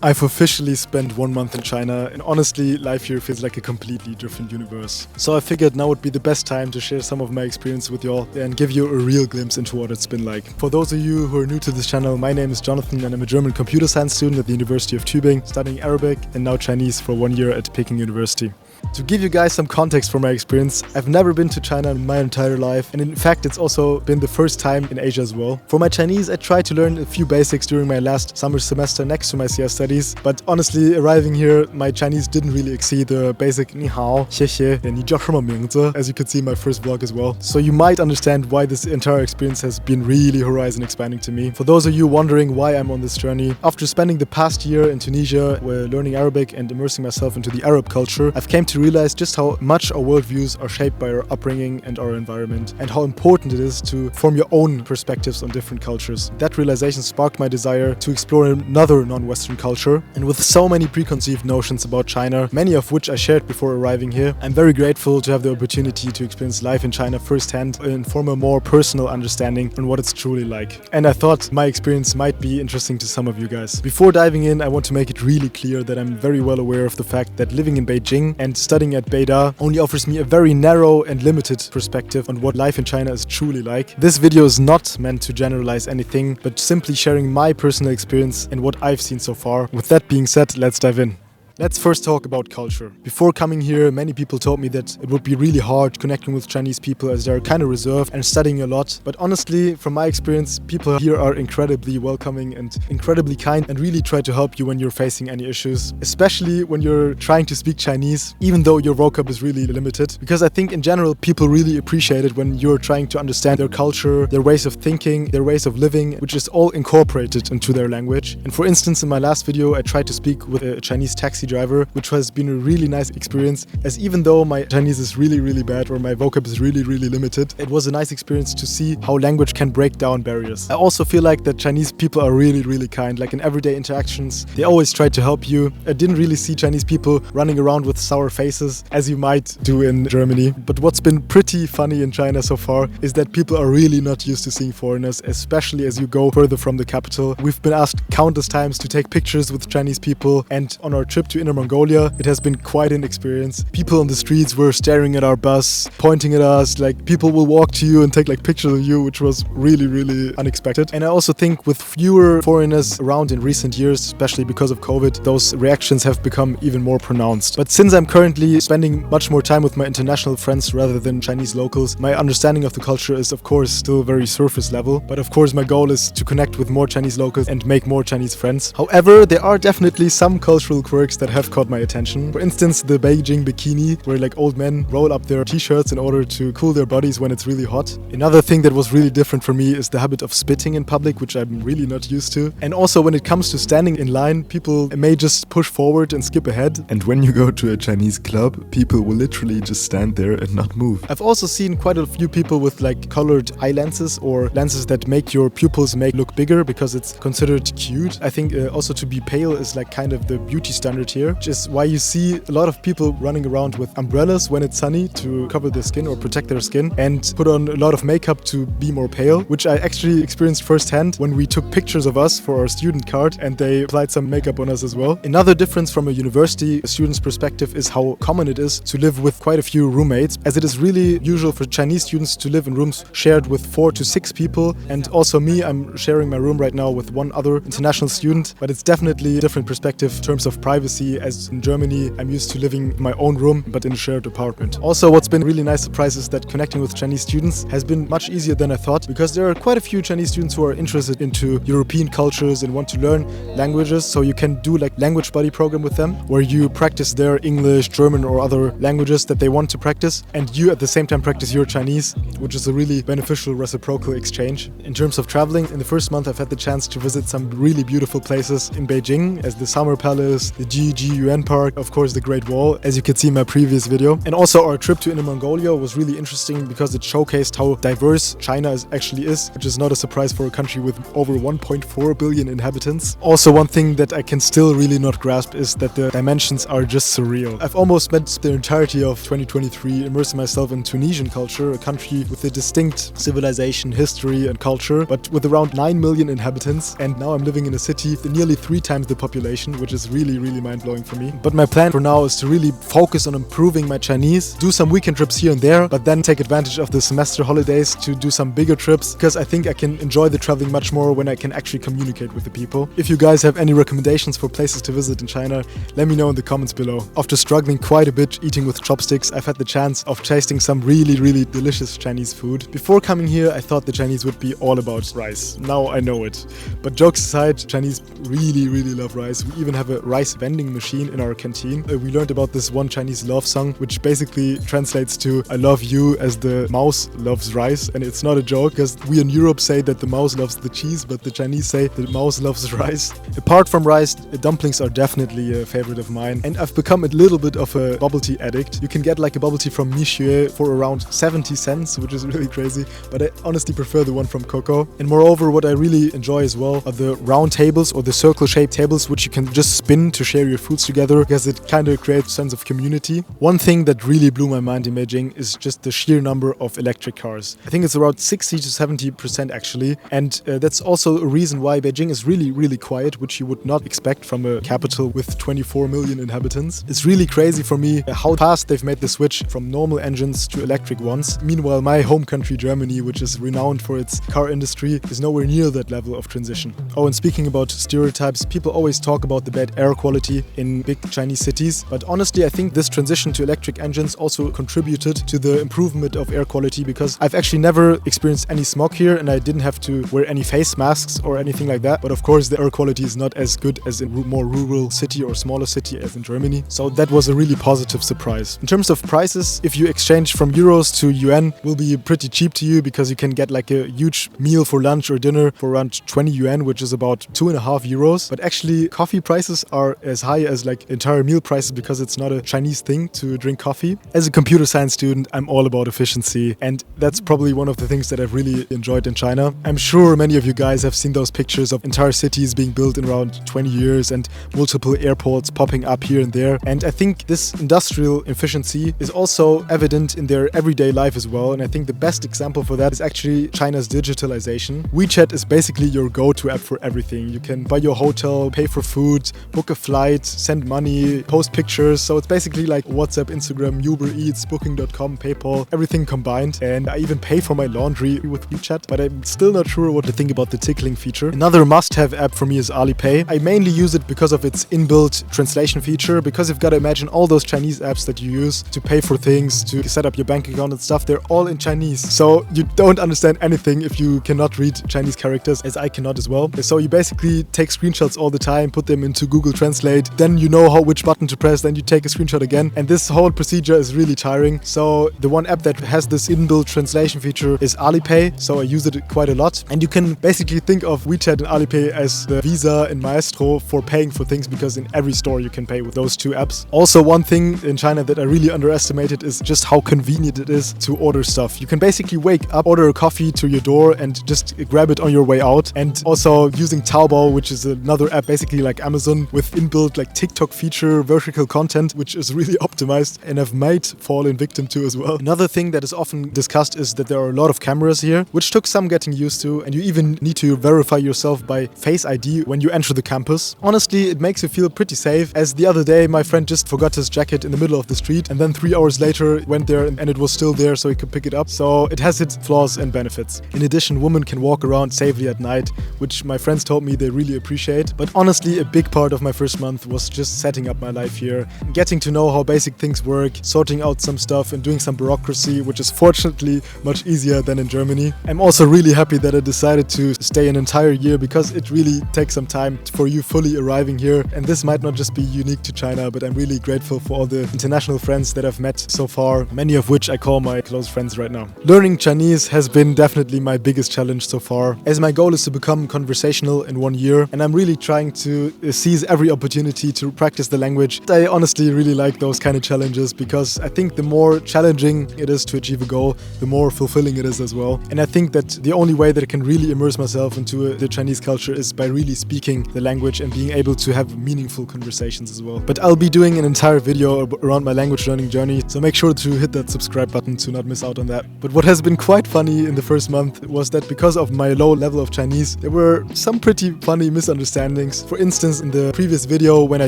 I've officially spent 1 month in China, and honestly, life here feels like a completely different universe. So I figured now would be the best time to share some of my experience with y'all and give you a real glimpse into what it's been like. For those of you who are new to this channel, my name is Jonathan and I'm a German computer science student at the University of Tübingen, studying Arabic and now Chinese for 1 year at Peking University. To give you guys some context for my experience, I've never been to China in my entire life, and in fact it's also been the first time in Asia as well. For my Chinese, I tried to learn a few basics during my last summer semester next to my CS studies, but honestly, arriving here, my Chinese didn't really exceed the basic 你好, 谢谢, and 你叫什么名字, as you could see in my first vlog as well. So you might understand why this entire experience has been really horizon expanding to me. For those of you wondering why I'm on this journey, after spending the past year in Tunisia, learning Arabic and immersing myself into the Arab culture, I've came to realize just how much our worldviews are shaped by our upbringing and our environment, and how important it is to form your own perspectives on different cultures. That realization sparked my desire to explore another non-Western culture, and with so many preconceived notions about China, many of which I shared before arriving here, I'm very grateful to have the opportunity to experience life in China firsthand and form a more personal understanding on what it's truly like. And I thought my experience might be interesting to some of you guys. Before diving in, I want to make it really clear that I'm very well aware of the fact that living in Beijing and studying at Beida only offers me a very narrow and limited perspective on what life in China is truly like. This video is not meant to generalize anything, but simply sharing my personal experience and what I've seen so far. With that being said, let's dive in. Let's first talk about culture. Before coming here, many people told me that it would be really hard connecting with Chinese people as they're kind of reserved and studying a lot. But honestly, from my experience, people here are incredibly welcoming and incredibly kind and really try to help you when you're facing any issues, especially when you're trying to speak Chinese, even though your vocab is really limited. Because I think in general, people really appreciate it when you're trying to understand their culture, their ways of thinking, their ways of living, which is all incorporated into their language. And for instance, in my last video, I tried to speak with a Chinese taxi driver, which has been a really nice experience, as even though my Chinese is really bad or my vocab is really limited, it was a nice experience to see how language can break down barriers. I also feel like that Chinese people are really kind, like in everyday interactions, they always try to help you. I didn't really see Chinese people running around with sour faces, as you might do in Germany. But what's been pretty funny in China so far is that people are really not used to seeing foreigners, especially as you go further from the capital. We've been asked countless times to take pictures with Chinese people, and on our trip to Inner Mongolia, it has been quite an experience. People on the streets were staring at our bus, pointing at us, like people will walk to you and take like pictures of you, which was really unexpected. And I also think with fewer foreigners around in recent years, especially because of COVID, those reactions have become even more pronounced. But since I'm currently spending much more time with my international friends rather than Chinese locals, my understanding of the culture is of course still very surface level. But of course my goal is to connect with more Chinese locals and make more Chinese friends. However, there are definitely some cultural quirks that have caught my attention. For instance, the Beijing bikini, where like old men roll up their t-shirts in order to cool their bodies when it's really hot. Another thing that was really different for me is the habit of spitting in public, which I'm really not used to. And also when it comes to standing in line, people may just push forward and skip ahead. And when you go to a Chinese club, people will literally just stand there and not move. I've also seen quite a few people with like colored eye lenses or lenses that make your pupils look bigger because it's considered cute. I think also to be pale is like kind of the beauty standard here, which is why you see a lot of people running around with umbrellas when it's sunny to cover their skin or protect their skin, and put on a lot of makeup to be more pale, which I actually experienced firsthand when we took pictures of us for our student card and they applied some makeup on us as well. Another difference from a university student's perspective is how common it is to live with quite a few roommates, as it is really usual for Chinese students to live in rooms shared with 4 to 6 people. And also me, I'm sharing my room right now with one other international student, but it's definitely a different perspective in terms of privacy, as in Germany I'm used to living in my own room but in a shared apartment. Also, what's been a really nice surprise is that connecting with Chinese students has been much easier than I thought, because there are quite a few Chinese students who are interested into European cultures and want to learn languages, so you can do like language buddy program with them where you practice their English, German or other languages that they want to practice, and you at the same time practice your Chinese, which is a really beneficial reciprocal exchange. In terms of traveling, in the first month I've had the chance to visit some really beautiful places in Beijing, as the Summer Palace, the GG UN Park, of course the Great Wall, as you could see in my previous video. And also our trip to Inner Mongolia was really interesting because it showcased how diverse China actually is, which is not a surprise for a country with over 1.4 billion inhabitants. Also, one thing that I can still really not grasp is that the dimensions are just surreal. I've almost spent the entirety of 2023 immersing myself in Tunisian culture, a country with a distinct civilization, history and culture, but with around 9 million inhabitants. And now I'm living in a city with nearly 3 times the population, which is really mind-blowing for me. But my plan for now is to really focus on improving my Chinese, do some weekend trips here and there, but then take advantage of the semester holidays to do some bigger trips, because I think I can enjoy the traveling much more when I can actually communicate with the people. If you guys have any recommendations for places to visit in China, let me know in the comments below. After struggling quite a bit eating with chopsticks, I've had the chance of tasting some really delicious Chinese food. Before coming here, I thought the Chinese would be all about rice. Now I know it. But jokes aside, Chinese really love rice. We even have a rice vending machine in our canteen. We learned about this one Chinese love song, which basically translates to "I love you" as the mouse loves rice. And it's not a joke, because we in Europe say that the mouse loves the cheese, but the Chinese say the mouse loves rice. Apart from rice, dumplings are definitely a favorite of mine. And I've become a little bit of a bubble tea addict. You can get like a bubble tea from Michue for around 70 cents, which is really crazy. But I honestly prefer the one from Coco. And moreover, what I really enjoy as well are the round tables or the circle-shaped tables, which you can just spin to share your foods together, because it kind of creates a sense of community. One thing that really blew my mind in Beijing is just the sheer number of electric cars. I think it's around 60 to 70% actually. And that's also a reason why Beijing is really quiet, which you would not expect from a capital with 24 million inhabitants. It's really crazy for me how fast they've made the switch from normal engines to electric ones. Meanwhile, my home country Germany, which is renowned for its car industry, is nowhere near that level of transition. Oh, and speaking about stereotypes, people always talk about the bad air quality in big Chinese cities, but honestly I think this transition to electric engines also contributed to the improvement of air quality, because I've actually never experienced any smog here and I didn't have to wear any face masks or anything like that. But of course the air quality is not as good as in a more rural city or smaller city as in Germany, so that was a really positive surprise. In terms of prices, if you exchange from euros to yuan, will be pretty cheap to you, because you can get like a huge meal for lunch or dinner for around 20 yuan, which is about 2.5 euros. But actually coffee prices are as high as like entire meal prices, because it's not a Chinese thing to drink coffee. As a computer science student, I'm all about efficiency, and that's probably one of the things that I've really enjoyed in China. I'm sure many of you guys have seen those pictures of entire cities being built in around 20 years and multiple airports popping up here and there. And I think this industrial efficiency is also evident in their everyday life as well. And I think the best example for that is actually China's digitalization. WeChat is basically your go-to app for everything. You can buy your hotel, pay for food, book a flight, send money, post pictures. So it's basically like WhatsApp, Instagram, Uber Eats, Booking.com, PayPal, everything combined. And I even pay for my laundry with WeChat, but I'm still not sure what to think about the tickling feature. Another must-have app for me is Alipay. I mainly use it because of its inbuilt translation feature, because you've got to imagine all those Chinese apps that you use to pay for things, to set up your bank account and stuff, they're all in Chinese. So you don't understand anything if you cannot read Chinese characters, as I cannot as well. So you basically take screenshots all the time, put them into Google Translate, then you know which button to press, then you take a screenshot again. And this whole procedure is really tiring. So the one app that has this inbuilt translation feature is Alipay. So I use it quite a lot. And you can basically think of WeChat and Alipay as the Visa and Maestro for paying for things, because in every store you can pay with those two apps. Also, one thing in China that I really underestimated is just how convenient it is to order stuff. You can basically wake up, order a coffee to your door and just grab it on your way out. And also using Taobao, which is another app basically like Amazon with inbuilt like TikTok feature, vertical content, which is really optimized and I've might fallen victim to as well. Another thing that is often discussed is that there are a lot of cameras here, which took some getting used to, and you even need to verify yourself by Face ID when you enter the campus. Honestly, it makes you feel pretty safe, as the other day my friend just forgot his jacket in the middle of the street, and then 3 hours later went there and it was still there, so he could pick it up. So it has its flaws and benefits. In addition, women can walk around safely at night, which my friends told me they really appreciate. But honestly, a big part of my first month was just setting up my life here, getting to know how basic things work, sorting out some stuff and doing some bureaucracy, which is fortunately much easier than in Germany. I'm also really happy that I decided to stay an entire year, because it really takes some time for you fully arriving here. And this might not just be unique to China, but I'm really grateful for all the international friends that I've met so far, many of which I call my close friends right now. Learning Chinese has been definitely my biggest challenge so far, as my goal is to become conversational in 1 year, and I'm really trying to seize every opportunity opportunity to practice the language. I honestly really like those kind of challenges because I think the more challenging it is to achieve a goal, the more fulfilling it is as well. And I think that the only way that I can really immerse myself into the Chinese culture is by really speaking the language and being able to have meaningful conversations as well. But I'll be doing an entire video around my language learning journey, so make sure to hit that subscribe button to not miss out on that. But what has been quite funny in the first month was that because of my low level of Chinese, there were some pretty funny misunderstandings. For instance, in the previous video, when I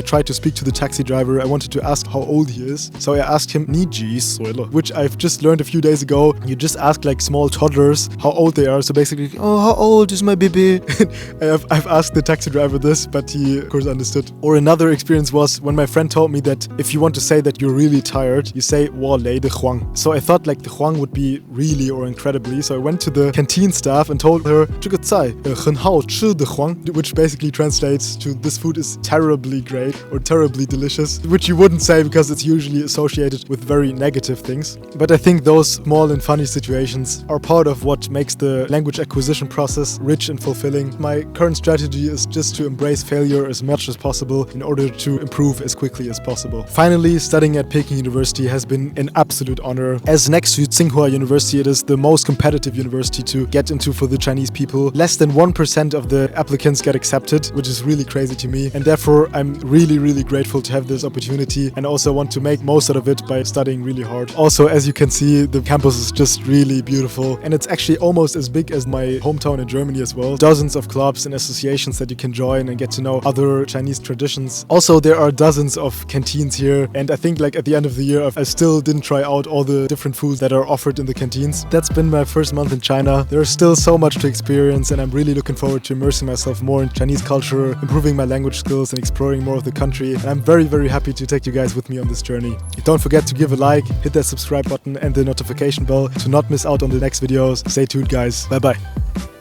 tried to speak to the taxi driver, I wanted to ask how old he is. So I asked him, "Ni ji soile," which I've just learned a few days ago. You just ask like small toddlers how old they are. So basically, "Oh, how old is my baby?" I've asked the taxi driver this, but he of course understood. Or another experience was when my friend told me that if you want to say that you're really tired, you say "Wo lei de huang." So I thought like the huang would be really or incredibly. So I went to the canteen staff and told her, "这个菜很好吃的huang," which basically translates to "this food is terribly great" or "terribly delicious," which you wouldn't say because it's usually associated with very negative things. But I think those small and funny situations are part of what makes the language acquisition process rich and fulfilling. My current strategy is just to embrace failure as much as possible in order to improve as quickly as possible. Finally, studying at Peking University has been an absolute honor. As next to Tsinghua University, it is the most competitive university to get into for the Chinese people. Less than 1% of the applicants get accepted, which is really crazy to me. And therefore, I'm really grateful to have this opportunity and also want to make most out of it by studying really hard. Also, as you can see, the campus is just really beautiful. And it's actually almost as big as my hometown in Germany as well. Dozens of clubs and associations that you can join and get to know other Chinese traditions. Also, there are dozens of canteens here. And I think like at the end of the year, I still didn't try out all the different foods that are offered in the canteens. That's been my first month in China. There's still so much to experience and I'm really looking forward to immersing myself more in Chinese culture, improving my language skills and exploring more of the country. And I'm very happy to take you guys with me on this journey. Don't forget to give a like, hit that subscribe button and the notification bell to not miss out on the next videos. Stay tuned guys. Bye bye.